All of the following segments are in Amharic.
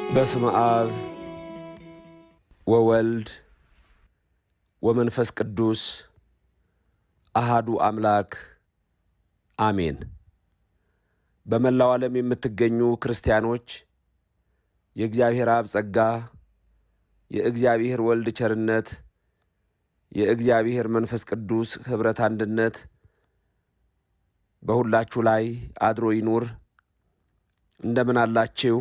በስመ አብ ወወልድ ወመንፈስ ቅዱስ አሃዱ አምላክ አሜን። በመላው ዓለም የምትገኙ ክርስቲያኖች የእግዚአብሔር አብ ጸጋ፣ የእግዚአብሔር ወልድ ቸርነት፣ የእግዚአብሔር መንፈስ ቅዱስ ኅብረት አንድነት በሁላችሁ ላይ አድሮ ይኑር። እንደምን አላችሁ?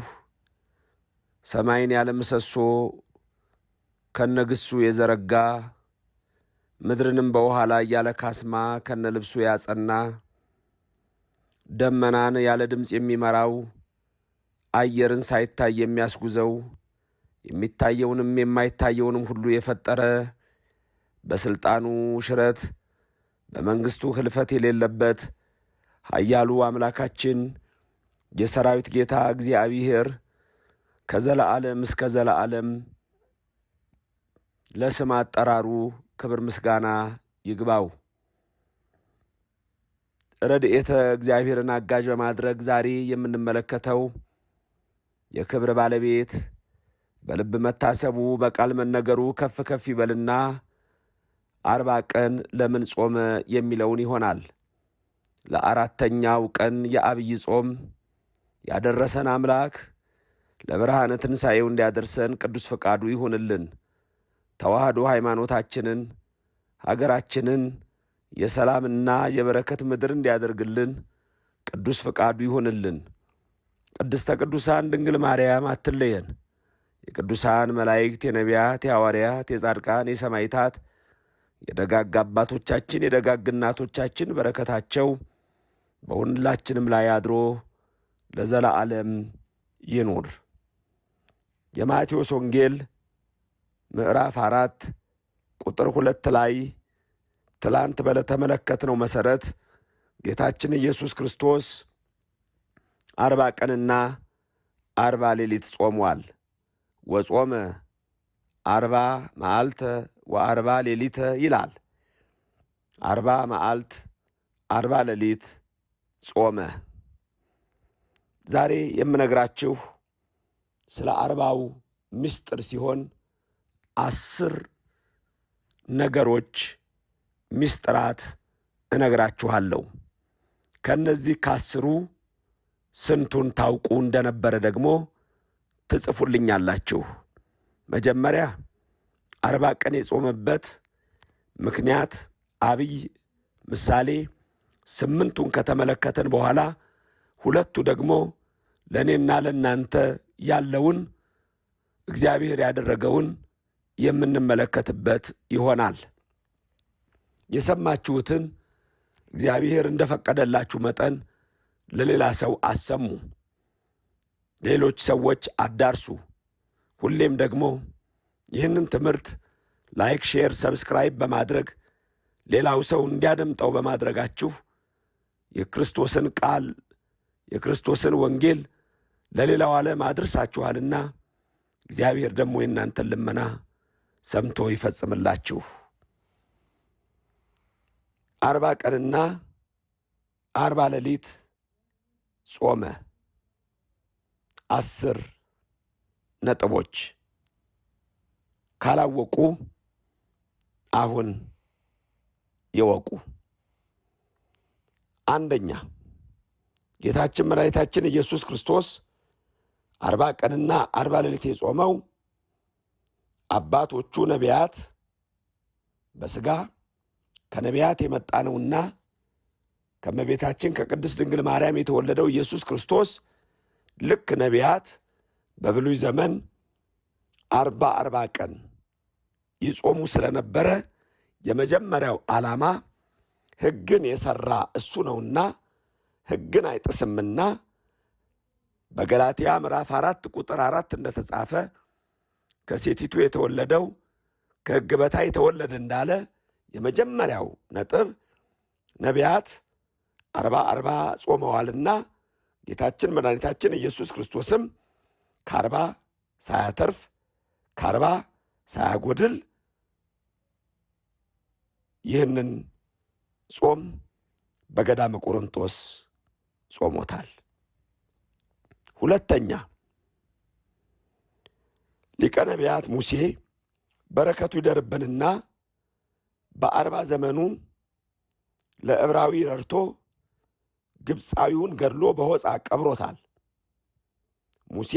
ሰማይን ያለ ምሰሶ ከነግሱ የዘረጋ ምድርንም በውሃ ላይ ያለ ካስማ ከነልብሱ ያጸና ደመናን ያለ ድምፅ የሚመራው አየርን ሳይታይ የሚያስጉዘው የሚታየውንም የማይታየውንም ሁሉ የፈጠረ በስልጣኑ ሽረት በመንግስቱ ህልፈት የሌለበት ኃያሉ አምላካችን የሰራዊት ጌታ እግዚአብሔር ከዘላለም እስከ ዘላለም ለስም አጠራሩ ክብር ምስጋና ይግባው። ረድኤተ እግዚአብሔርን አጋዥ በማድረግ ዛሬ የምንመለከተው የክብር ባለቤት በልብ መታሰቡ በቃል መነገሩ ከፍ ከፍ ይበልና 40 ቀን ለምን ጾመ የሚለውን ይሆናል። ለአራተኛው ቀን የዐቢይ ጾም ያደረሰን አምላክ ለብርሃነ ትንሣኤው እንዲያደርሰን ቅዱስ ፈቃዱ ይሁንልን። ተዋህዶ ሃይማኖታችንን ሀገራችንን የሰላምና የበረከት ምድር እንዲያደርግልን ቅዱስ ፈቃዱ ይሁንልን። ቅድስተ ቅዱሳን ድንግል ማርያም አትለየን። የቅዱሳን መላእክት፣ የነቢያት፣ የሐዋርያት፣ የጻድቃን፣ የሰማዕታት፣ የደጋግ አባቶቻችን የደጋግ እናቶቻችን በረከታቸው በሁላችንም ላይ አድሮ ለዘላለም ይኑር። የማቴዎስ ወንጌል ምዕራፍ 4 ቁጥር 2 ላይ ትላንት በተመለከትነው መሠረት ጌታችን ኢየሱስ ክርስቶስ 40 ቀንና 40 ሌሊት ጾሟል። ወጾመ 40 መዓልተ ወ40 ሌሊተ ይላል። 40 መዓልት 40 ሌሊት ጾመ። ዛሬ የምነግራችሁ ስለ 40ው ምስጢር ሲሆን 10 ነገሮች ምስጢራት እነግራችኋለሁ። ከነዚህ ከ10ሩ ስንቱን ታውቁ እንደነበረ ደግሞ ትጽፉልኛላችሁ። መጀመሪያ 40 ቀን የጾመበት ምክንያት ዐቢይ ምሳሌ 8ቱን ከተመለከተን በኋላ 2ቱ ደግሞ ለእኔና ለእናንተ ያለውን እግዚአብሔር ያደረገውን የምንመለከትበት ይሆናል። የሰማችሁትን እግዚአብሔር እንደፈቀደላችሁ መጠን ለሌላ ሰው አሰሙ፣ ሌሎች ሰዎች አዳርሱ። ሁሌም ደግሞ ይህንን ትምህርት ላይክ፣ ሼር፣ ሰብስክራይብ በማድረግ ሌላው ሰው እንዲያደምጠው በማድረጋችሁ የክርስቶስን ቃል የክርስቶስን ወንጌል ለሌላው ዓለም አድርሳችኋልና እግዚአብሔር ደግሞ የእናንተን ልመና ሰምቶ ይፈጽምላችሁ። 40 ቀንና 40 ሌሊት ጾመ። 10 ነጥቦች ካላወቁ አሁን ይወቁ። አንደኛ፣ ጌታችን መድኃኒታችን ኢየሱስ ክርስቶስ 40 ቀንና 40 ሌሊት የጾመው አባቶቹ ነቢያት በሥጋ ከነቢያት የመጣ ነውና ከእመቤታችን ከቅድስት ድንግል ማርያም የተወለደው ኢየሱስ ክርስቶስ ልክ ነቢያት በብሉይ ዘመን 40 ቀን ይጾሙ ስለነበረ የመጀመሪያው ዓላማ ሕግን የሠራ እሱ ነውና ሕግን አይጥስምና በገላትያ ምዕራፍ 4 ቁጥር 4 እንደተጻፈ ከሴቲቱ የተወለደው ከሕግ በታች የተወለደ እንዳለ የመጀመሪያው ነጥብ ነቢያት 40 ጾመዋልና ጌታችን መድኃኒታችን ኢየሱስ ክርስቶስም ከ40 ሳያተርፍ ከ40 ሳያጎድል ይህንን ጾም በገዳመ ቆሮንቶስ ጾሞታል። ሁለተኛ ሊቀ ነቢያት ሙሴ በረከቱ ይደርብንና በ40 ዘመኑ ለዕብራዊ ረድቶ ግብፃዊውን ገድሎ በሆፃ ቀብሮታል። ሙሴ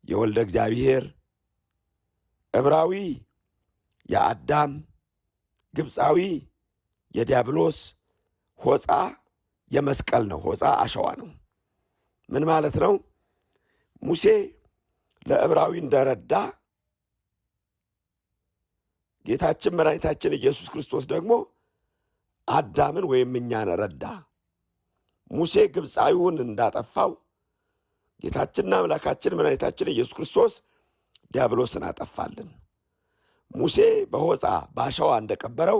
የወልደ እግዚአብሔር፣ ዕብራዊ የአዳም፣ ግብፃዊ የዲያብሎስ፣ ሆፃ የመስቀል ነው። ሆፃ አሸዋ ነው። ምን ማለት ነው? ሙሴ ለዕብራዊ እንደረዳ ጌታችን መድኃኒታችን ኢየሱስ ክርስቶስ ደግሞ አዳምን ወይም እኛን ረዳ። ሙሴ ግብፃዊውን እንዳጠፋው ጌታችንና አምላካችን መድኃኒታችን ኢየሱስ ክርስቶስ ዲያብሎስን አጠፋልን። ሙሴ በሆፃ በአሸዋ እንደቀበረው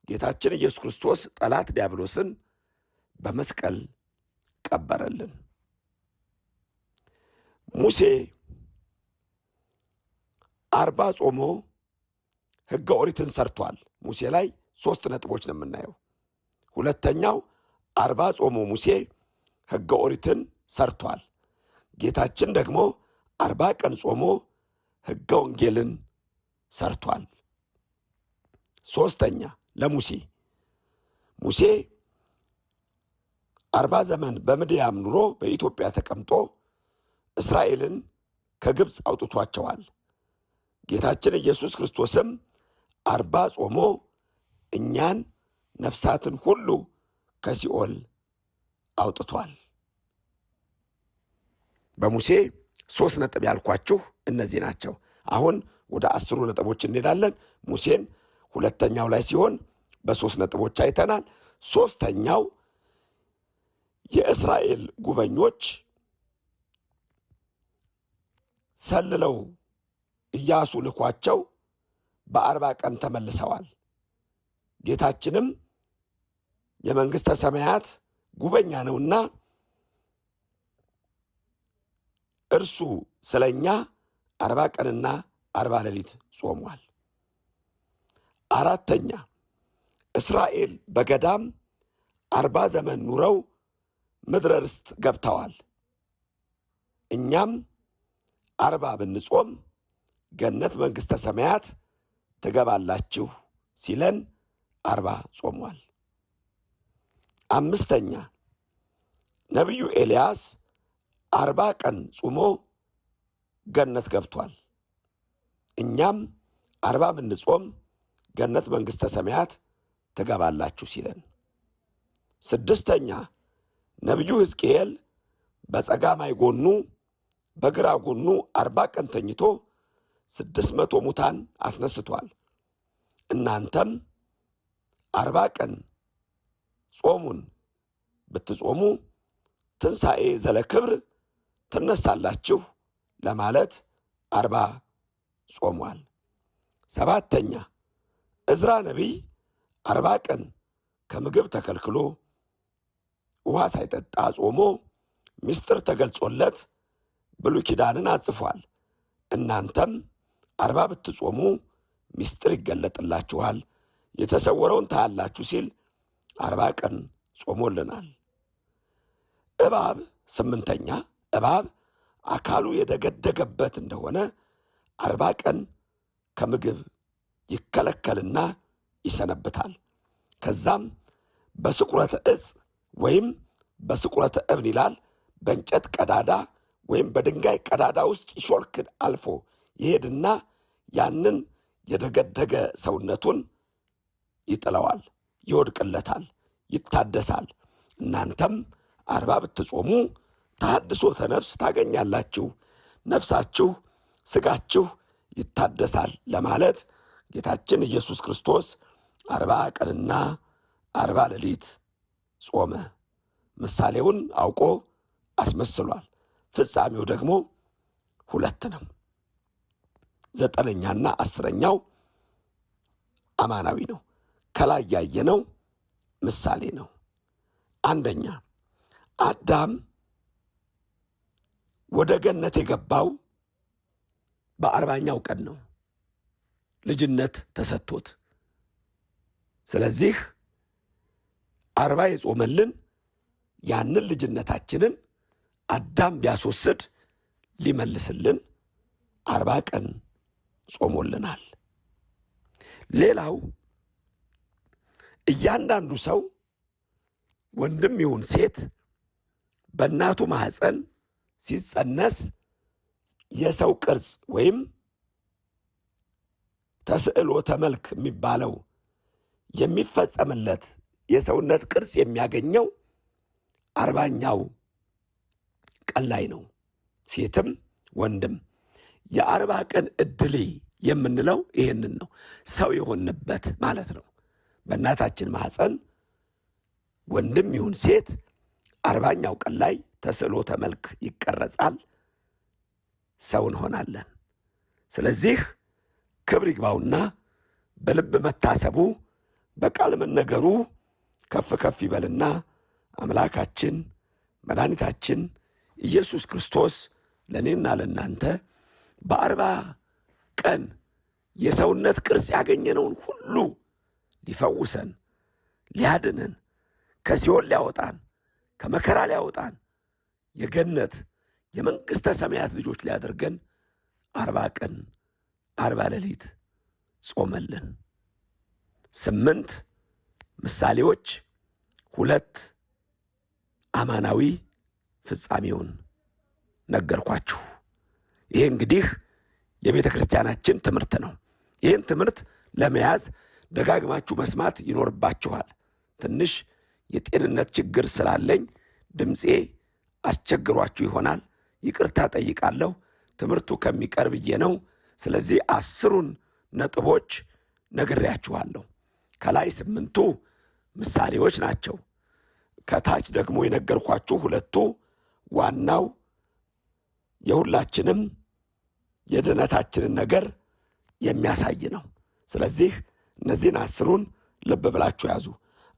ጌታችን ኢየሱስ ክርስቶስ ጠላት ዲያብሎስን በመስቀል ቀበረልን። ሙሴ 40 ጾሞ ሕገ ኦሪትን ሰርቷል። ሙሴ ላይ 3 ነጥቦች ነው የምናየው። ሁለተኛው 40 ጾሞ ሙሴ ሕገ ኦሪትን ሰርቷል። ጌታችን ደግሞ 40 ቀን ጾሞ ሕገ ወንጌልን ሰርቷል። ሶስተኛ ለሙሴ 40 ዘመን በምድያም ኑሮ በኢትዮጵያ ተቀምጦ እስራኤልን ከግብፅ አውጥቷቸዋል። ጌታችን ኢየሱስ ክርስቶስም 40 ጾሞ እኛን ነፍሳትን ሁሉ ከሲኦል አውጥቷል። በሙሴ 3 ነጥብ ያልኳችሁ እነዚህ ናቸው። አሁን ወደ 10 ነጥቦች እንሄዳለን። ሙሴን ሁለተኛው ላይ ሲሆን በ3 ነጥቦች አይተናል። ሶስተኛው የእስራኤል ጉበኞች ሰልለው ኢያሱ ልኳቸው በ40 ቀን ተመልሰዋል። ጌታችንም የመንግሥተ ሰማያት ጉበኛ ነውና እርሱ ስለኛ 40 ቀንና 40 ሌሊት ጾሟል። አራተኛ እስራኤል በገዳም 40 ዘመን ኑረው ምድረ ርስት ገብተዋል። እኛም 40 ብንጾም ገነት መንግሥተ ሰማያት ትገባላችሁ ሲለን 40 ጾሟል። አምስተኛ ነቢዩ ኤልያስ 40 ቀን ጾሞ ገነት ገብቷል። እኛም 40 ብንጾም ገነት መንግሥተ ሰማያት ትገባላችሁ ሲለን። ስድስተኛ ነቢዩ ሕዝቅኤል በጸጋማይ ጎኑ በግራ ጎኑ 40 ቀን ተኝቶ 600 ሙታን አስነስቷል። እናንተም 40 ቀን ጾሙን ብትጾሙ ትንሣኤ ዘለክብር ትነሳላችሁ ለማለት 40 ጾሟል። ሰባተኛ ዕዝራ ነቢይ 40 ቀን ከምግብ ተከልክሎ ውሃ ሳይጠጣ ጾሞ ምስጢር ተገልጾለት ብሉይ ኪዳንን አጽፏል። እናንተም 40 ብትጾሙ ምስጢር ይገለጥላችኋል፣ የተሰወረውን ታያላችሁ ሲል 40 ቀን ጾሞልናል። እባብ 8ኛ እባብ አካሉ የደገደገበት እንደሆነ 40 ቀን ከምግብ ይከለከልና ይሰነብታል። ከዛም በስቁረተ ዕፅ ወይም በስቁረተ እብን ይላል በእንጨት ቀዳዳ ወይም በድንጋይ ቀዳዳ ውስጥ ይሾልክ አልፎ ይሄድና ያንን የደገደገ ሰውነቱን ይጥለዋል፣ ይወድቅለታል፣ ይታደሳል። እናንተም 40 ብትጾሙ ተሐድሶተ ነፍስ ታገኛላችሁ፣ ነፍሳችሁ ሥጋችሁ ይታደሳል ለማለት ጌታችን ኢየሱስ ክርስቶስ 40 ቀንና 40 ሌሊት ጾመ። ምሳሌውን አውቆ አስመስሏል። ፍጻሜው ደግሞ 2 ነው። 9ኛና 10ኛው አማናዊ ነው። ከላይ ያየነው ምሳሌ ነው። 1ኛ አዳም ወደ ገነት የገባው በ40ኛው ቀን ነው፣ ልጅነት ተሰጥቶት። ስለዚህ 40 የጾመልን ያንን ልጅነታችንን አዳም ቢያስወስድ ሊመልስልን 40 ቀን ጾሞልናል። ሌላው እያንዳንዱ ሰው ወንድም ይሁን ሴት በእናቱ ማህፀን ሲጸነስ የሰው ቅርጽ ወይም ተስዕሎተ መልክ የሚባለው የሚፈጸምለት የሰውነት ቅርጽ የሚያገኘው 40ኛው ቀን ላይ ነው። ሴትም ወንድም የ40 ቀን ዕድሌ የምንለው ይህንን ነው። ሰው የሆንበት ማለት ነው። በእናታችን ማህፀን ወንድም ይሁን ሴት 40ኛው ቀን ላይ ተስዕሎተ መልክ ይቀረጻል፣ ሰው እንሆናለን። ስለዚህ ክብር ይግባውና በልብ መታሰቡ በቃል መነገሩ ከፍ ከፍ ይበልና አምላካችን መድኃኒታችን ኢየሱስ ክርስቶስ ለእኔና ለእናንተ በ40 ቀን የሰውነት ቅርጽ ያገኘነውን ሁሉ ሊፈውሰን፣ ሊያድነን፣ ከሲኦል ሊያወጣን፣ ከመከራ ሊያወጣን፣ የገነት የመንግሥተ ሰማያት ልጆች ሊያደርገን 40 ቀን 40 ሌሊት ጾመልን። 8 ምሳሌዎች፣ 2 አማናዊ ፍጻሜውን ነገርኳችሁ። ይሄ እንግዲህ የቤተ ክርስቲያናችን ትምህርት ነው። ይህን ትምህርት ለመያዝ ደጋግማችሁ መስማት ይኖርባችኋል። ትንሽ የጤንነት ችግር ስላለኝ ድምፄ አስቸግሯችሁ ይሆናል፣ ይቅርታ ጠይቃለሁ። ትምህርቱ ከሚቀርብዬ ነው። ስለዚህ 10ሩን ነጥቦች ነግሬያችኋለሁ። ከላይ 8ቱ ምሳሌዎች ናቸው። ከታች ደግሞ የነገርኳችሁ 2ቱ ዋናው የሁላችንም የድነታችንን ነገር የሚያሳይ ነው። ስለዚህ እነዚህን 10ሩን ልብ ብላችሁ ያዙ።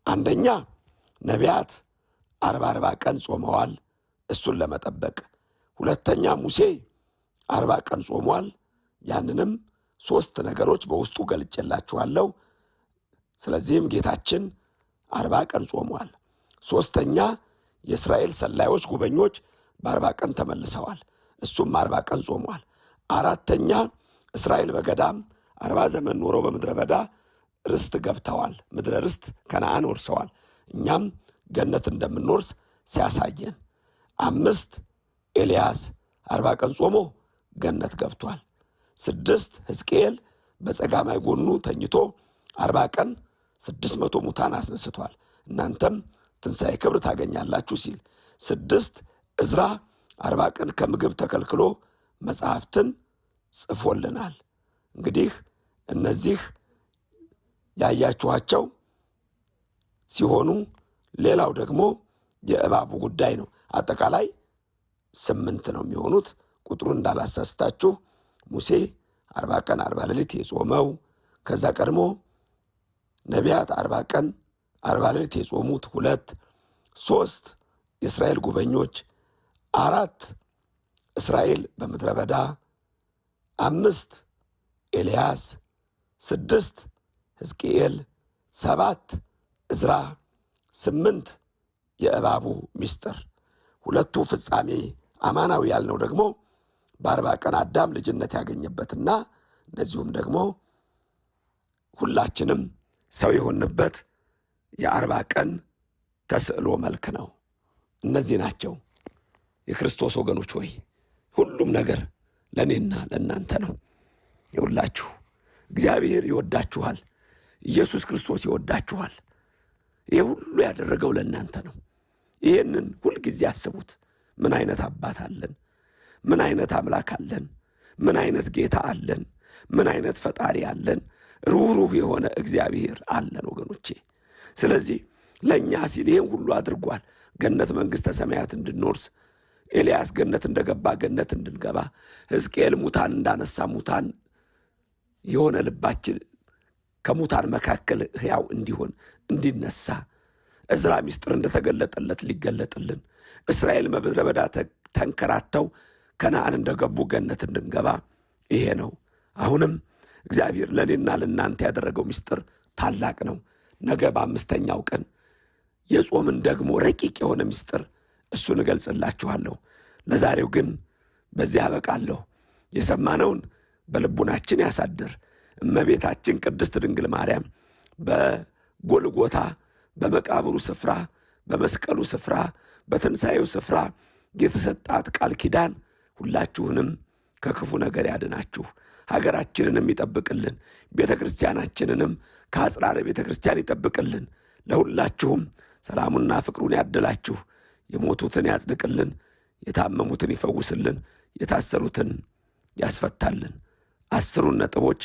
አንደኛ ነቢያት 40 ቀን ጾመዋል እሱን ለመጠበቅ። ሁለተኛ ሙሴ 40 ቀን ጾሟል። ያንንም 3 ነገሮች በውስጡ ገልጬላችኋለሁ። ስለዚህም ጌታችን 40 ቀን ጾሟል። 3ኛ የእስራኤል ሰላዮች ጉበኞች በ40 ቀን ተመልሰዋል። እሱም 40 ቀን ጾሟል። 4ኛ እስራኤል በገዳም 40 ዘመን ኖረው በምድረ በዳ ርስት ገብተዋል። ምድረ ርስት ከነዓን ወርሰዋል። እኛም ገነት እንደምንወርስ ሲያሳየን። 5 ኤልያስ 40 ቀን ጾሞ ገነት ገብቷል። 6 ሕዝቅኤል በጸጋማይ ጎኑ ተኝቶ 40 ቀን 600 ሙታን አስነስቷል። እናንተም ትንሣኤ ክብር ታገኛላችሁ ሲል። 6 ዕዝራ 40 ቀን ከምግብ ተከልክሎ መጽሐፍትን ጽፎልናል። እንግዲህ እነዚህ ያያችኋቸው ሲሆኑ ሌላው ደግሞ የእባቡ ጉዳይ ነው። አጠቃላይ 8 ነው የሚሆኑት። ቁጥሩን እንዳላሳስታችሁ ሙሴ 40 ቀን 40 ሌሊት የጾመው፣ ከዛ ቀድሞ ነቢያት 40 ቀን 40 ሌሊት የጾሙት 2፣ 3 የእስራኤል ጉበኞች፣ 4 እስራኤል በምድረ በዳ፣ 5 ኤልያስ፣ 6 ሕዝቅኤል፣ 7 ዕዝራ፣ 8 የእባቡ ምስጢር። 2ቱ ፍጻሜ አማናዊ ያልነው ደግሞ በ40 ቀን አዳም ልጅነት ያገኘበትና እንደዚሁም ደግሞ ሁላችንም ሰው የሆንበት የ40 ቀን ተስዕሎ መልክ ነው። እነዚህ ናቸው የክርስቶስ ወገኖች ሆይ፣ ሁሉም ነገር ለእኔና ለእናንተ ነው። ይውላችሁ እግዚአብሔር ይወዳችኋል። ኢየሱስ ክርስቶስ ይወዳችኋል። ይህ ሁሉ ያደረገው ለእናንተ ነው። ይህንን ሁልጊዜ አስቡት። ምን አይነት አባት አለን? ምን አይነት አምላክ አለን? ምን አይነት ጌታ አለን? ምን አይነት ፈጣሪ አለን? ሩህሩህ የሆነ እግዚአብሔር አለን ወገኖቼ። ስለዚህ ለእኛ ሲል ይህን ሁሉ አድርጓል። ገነት መንግሥተ ሰማያት እንድንወርስ፣ ኤልያስ ገነት እንደገባ ገነት እንድንገባ፣ ሕዝቅኤል ሙታን እንዳነሳ ሙታን የሆነ ልባችን ከሙታን መካከል ሕያው እንዲሆን እንዲነሳ፣ ዕዝራ ምስጢር እንደተገለጠለት ሊገለጥልን፣ እስራኤል በምድረ በዳ ተንከራተው ከነዓን እንደገቡ ገነት እንድንገባ ይሄ ነው። አሁንም እግዚአብሔር ለእኔና ለእናንተ ያደረገው ምስጢር ታላቅ ነው። ነገ በ5ኛው ቀን የጾምን ደግሞ ረቂቅ የሆነ ምስጢር እሱን እገልጽላችኋለሁ። ለዛሬው ግን በዚህ አበቃለሁ። የሰማነውን በልቡናችን ያሳድር። እመቤታችን ቅድስት ድንግል ማርያም በጎልጎታ በመቃብሩ ስፍራ፣ በመስቀሉ ስፍራ፣ በትንሣኤው ስፍራ የተሰጣት ቃል ኪዳን ሁላችሁንም ከክፉ ነገር ያድናችሁ፣ ሀገራችንንም ይጠብቅልን፣ ቤተ ክርስቲያናችንንም ከአጽራረ ቤተ ክርስቲያን ይጠብቅልን። ለሁላችሁም ሰላሙና ፍቅሩን ያድላችሁ። የሞቱትን ያጽድቅልን፣ የታመሙትን ይፈውስልን፣ የታሰሩትን ያስፈታልን። 10ን ነጥቦች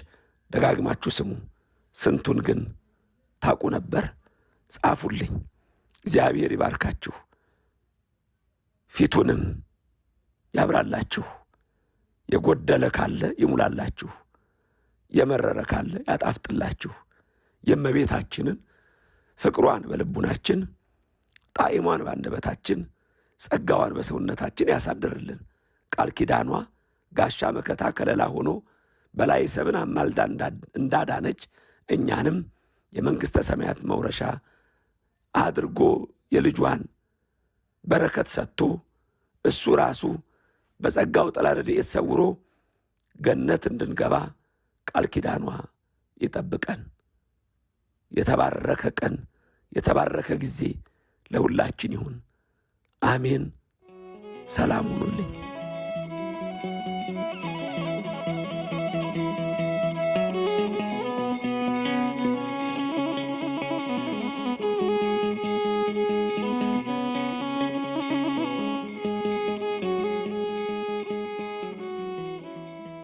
ደጋግማችሁ ስሙ። ስንቱን ግን ታውቁ ነበር? ጻፉልኝ። እግዚአብሔር ይባርካችሁ፣ ፊቱንም ያብራላችሁ። የጎደለ ካለ ይሙላላችሁ፣ የመረረ ካለ ያጣፍጥላችሁ። የእመቤታችንን ፍቅሯን በልቡናችን፣ ጣዕሟን በአንደበታችን፣ ጸጋዋን በሰውነታችን ያሳድርልን። ቃል ኪዳኗ ጋሻ መከታ ከለላ ሆኖ በላይ ሰብን አማልዳ እንዳዳነች እኛንም የመንግሥተ ሰማያት መውረሻ አድርጎ የልጇን በረከት ሰጥቶ እሱ ራሱ በጸጋው ጥላ ረድኤት ሰውሮ ገነት እንድንገባ ቃል ኪዳኗ ይጠብቀን። የተባረከ ቀን፣ የተባረከ ጊዜ ለሁላችን ይሁን። አሜን። ሰላም ሁኑልኝ።